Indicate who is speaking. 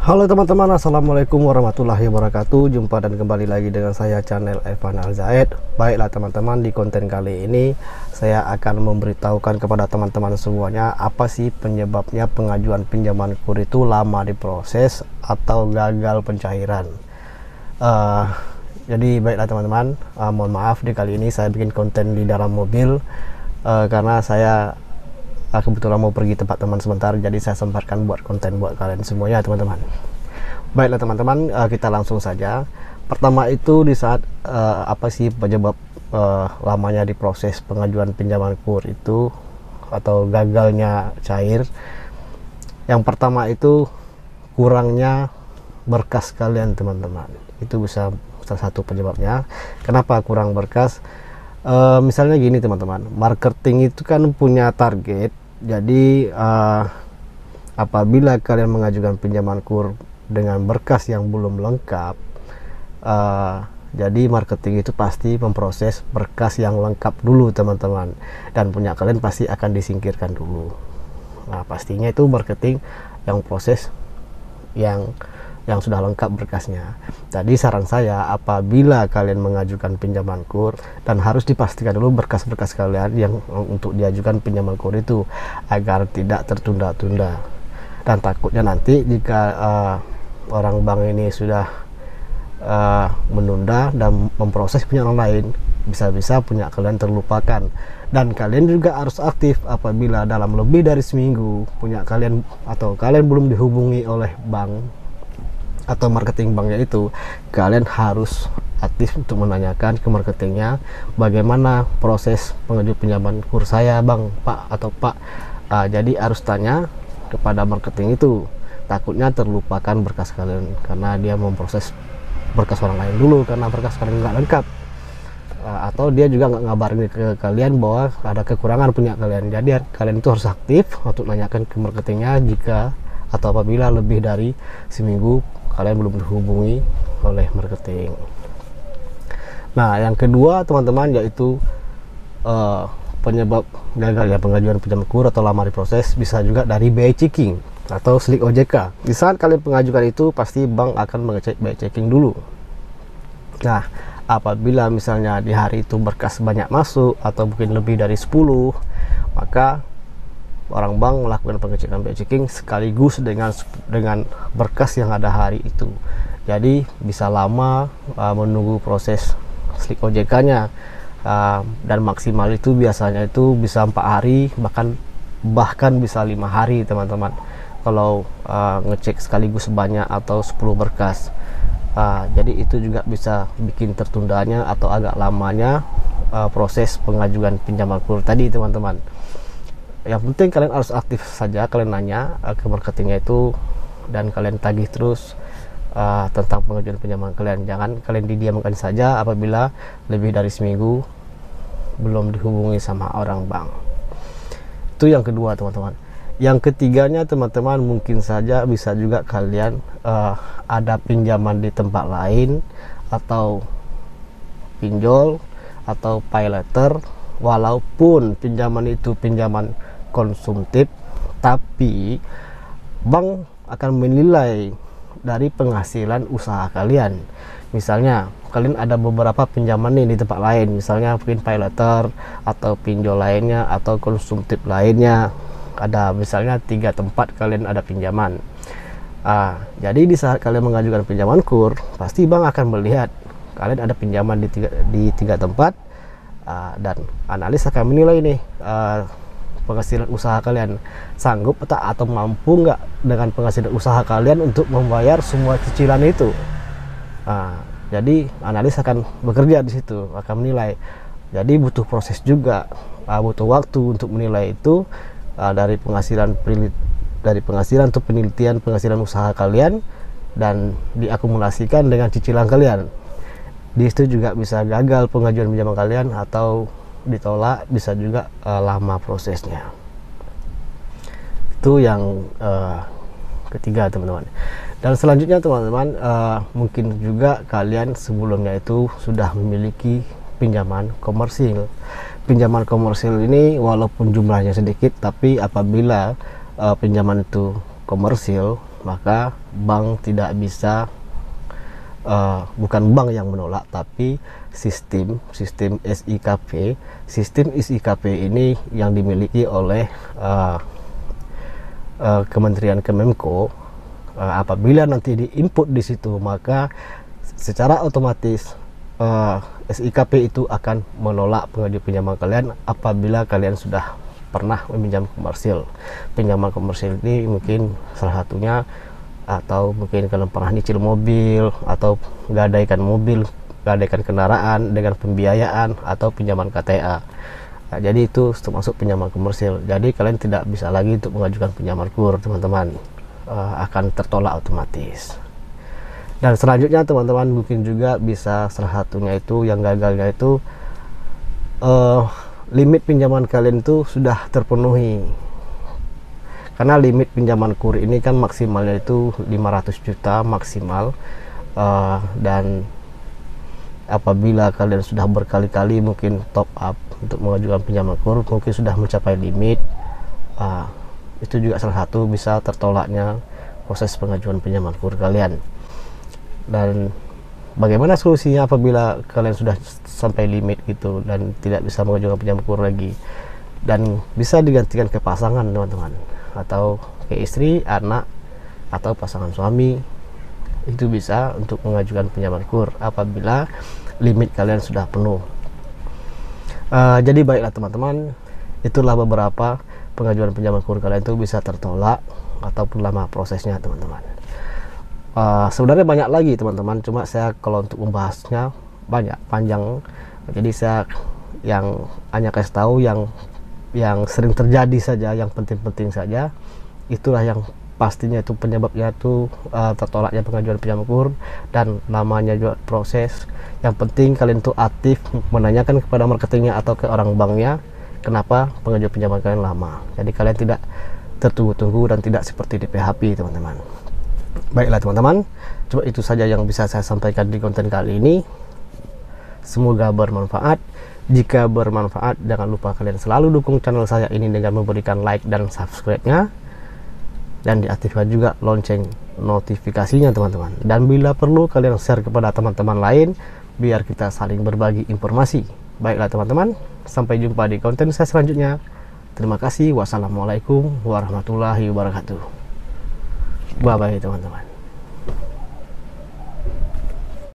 Speaker 1: Halo teman-teman, assalamualaikum warahmatullahi wabarakatuh. Jumpa dan kembali lagi dengan saya, channel Evan Alzaid. Baiklah teman-teman, di konten kali ini saya akan memberitahukan kepada teman-teman semuanya apa sih penyebabnya pengajuan pinjaman KUR itu lama diproses atau gagal pencairan. Jadi baiklah teman-teman, mohon maaf di kali ini saya bikin konten di dalam mobil karena saya kebetulan mau pergi tempat teman sebentar, jadi saya sempatkan buat konten buat kalian semuanya teman-teman. Baiklah teman-teman, kita langsung saja. Pertama itu di saat apa sih penyebab lamanya diproses pengajuan pinjaman KUR itu atau gagalnya cair. Yang pertama itu kurangnya berkas kalian teman-teman, itu bisa salah satu penyebabnya. Kenapa kurang berkas? Misalnya gini teman-teman, marketing itu kan punya target. Jadi apabila kalian mengajukan pinjaman KUR dengan berkas yang belum lengkap, jadi marketing itu pasti memproses berkas yang lengkap dulu teman-teman, dan punya kalian pasti akan disingkirkan dulu. Nah pastinya itu marketing yang proses yang sudah lengkap berkasnya. Tadi saran saya, apabila kalian mengajukan pinjaman KUR, dan harus dipastikan dulu berkas-berkas kalian yang untuk diajukan pinjaman KUR itu agar tidak tertunda-tunda. Dan takutnya nanti jika orang bank ini sudah menunda dan memproses punya orang lain, bisa-bisa punya kalian terlupakan. Dan kalian juga harus aktif apabila dalam lebih dari seminggu punya kalian atau kalian belum dihubungi oleh bank atau marketing banknya itu, kalian harus aktif untuk menanyakan ke marketingnya bagaimana proses pengajuan pinjaman KUR saya bang, pak atau pak. Jadi harus tanya kepada marketing itu, takutnya terlupakan berkas kalian karena dia memproses berkas orang lain dulu karena berkas kalian nggak lengkap, atau dia juga nggak ngabarin ke kalian bahwa ada kekurangan punya kalian. Jadi kalian itu harus aktif untuk nanyakan ke marketingnya jika atau apabila lebih dari seminggu kalian belum dihubungi oleh marketing. Nah yang kedua teman-teman, yaitu penyebab gagalnya pengajuan pinjaman KUR atau lama diproses bisa juga dari biaya checking atau slik OJK. Di saat kalian pengajukan itu pasti bank akan mengecek biaya checking dulu. Nah apabila misalnya di hari itu berkas banyak masuk atau mungkin lebih dari 10, maka orang bank melakukan pengecekan biaya checking sekaligus dengan berkas yang ada hari itu. Jadi bisa lama menunggu proses slik OJK-nya, dan maksimal itu biasanya itu bisa 4 hari, bahkan bisa 5 hari teman-teman kalau ngecek sekaligus banyak atau 10 berkas. Jadi itu juga bisa bikin tertundanya atau agak lamanya proses pengajuan pinjaman KUR tadi teman-teman. Yang penting kalian harus aktif saja, kalian nanya ke marketingnya itu, dan kalian tagih terus tentang pengajuan pinjaman kalian. Jangan kalian didiamkan saja apabila lebih dari seminggu belum dihubungi sama orang bank. Itu yang kedua teman-teman. Yang ketiganya teman-teman, mungkin saja bisa juga kalian ada pinjaman di tempat lain atau pinjol atau pay letter, walaupun pinjaman itu pinjaman konsumtif, tapi bank akan menilai dari penghasilan usaha kalian. Misalnya kalian ada beberapa pinjaman nih di tempat lain, misalnya mungkin pay letter atau pinjol lainnya atau konsumtif lainnya, ada misalnya 3 tempat kalian ada pinjaman. Jadi di saat kalian mengajukan pinjaman KUR, pasti bank akan melihat kalian ada pinjaman di tiga tempat, dan analis akan menilai nih penghasilan usaha kalian, sanggup atau mampu nggak dengan penghasilan usaha kalian untuk membayar semua cicilan itu. Jadi analis akan bekerja di situ, akan menilai. Jadi butuh proses juga, butuh waktu untuk menilai itu, dari penghasilan untuk penelitian penghasilan usaha kalian dan diakumulasikan dengan cicilan kalian. Di situ juga bisa gagal pengajuan pinjaman kalian atau ditolak, bisa juga lama prosesnya. Itu yang ketiga teman-teman. Dan selanjutnya teman-teman, mungkin juga kalian sebelumnya itu sudah memiliki pinjaman komersil. Pinjaman komersil ini walaupun jumlahnya sedikit, tapi apabila pinjaman itu komersil, maka bank tidak bisa, bukan bank yang menolak, tapi sistem SIKP ini yang dimiliki oleh Kementerian Kemenko. Apabila nanti diinput di situ, maka secara otomatis SIKP itu akan menolak pengajuan pinjaman kalian apabila kalian sudah pernah meminjam komersil. Pinjaman komersil ini mungkin salah satunya, atau mungkin kalian pernah nyicil mobil, atau gadaikan mobil, gadaikan kendaraan dengan pembiayaan, atau pinjaman KTA. Nah, jadi itu termasuk pinjaman komersil. Jadi kalian tidak bisa lagi untuk mengajukan pinjaman KUR, teman-teman. Akan tertolak otomatis. Dan selanjutnya teman-teman mungkin juga bisa salah satunya itu yang gagalnya itu limit pinjaman kalian itu sudah terpenuhi. Karena limit pinjaman KUR ini kan maksimalnya itu 500 juta maksimal, dan apabila kalian sudah berkali-kali mungkin top up untuk mengajukan pinjaman KUR, mungkin sudah mencapai limit, itu juga salah satu bisa tertolaknya proses pengajuan pinjaman KUR kalian. Dan bagaimana solusinya apabila kalian sudah sampai limit gitu dan tidak bisa mengajukan pinjaman KUR lagi, dan bisa digantikan ke pasangan, teman-teman, atau ke istri, anak, atau pasangan suami, itu bisa untuk mengajukan pinjaman KUR apabila limit kalian sudah penuh. Jadi baiklah teman-teman, itulah beberapa pengajuan pinjaman KUR kalian itu bisa tertolak ataupun lama prosesnya, teman-teman. Sebenarnya banyak lagi, teman-teman, cuma saya kalau untuk membahasnya banyak panjang, jadi saya yang hanya kasih tahu yang sering terjadi saja, yang penting-penting saja. Itulah yang pastinya itu penyebabnya itu tertolaknya pengajuan pinjaman KUR dan namanya juga proses. Yang penting kalian tuh aktif menanyakan kepada marketingnya atau ke orang banknya kenapa pengajuan pinjaman kalian lama. Jadi kalian tidak tertunggu-tunggu dan tidak seperti di PHP, teman-teman. Baiklah teman-teman, coba itu saja yang bisa saya sampaikan di konten kali ini. Semoga bermanfaat. Jika bermanfaat, jangan lupa kalian selalu dukung channel saya ini dengan memberikan like dan subscribe-nya, dan diaktifkan juga lonceng notifikasinya, teman-teman. Dan bila perlu kalian share kepada teman-teman lain biar kita saling berbagi informasi. Baiklah teman-teman, sampai jumpa di konten saya selanjutnya. Terima kasih. Wassalamualaikum warahmatullahi wabarakatuh. Bye bye teman-teman.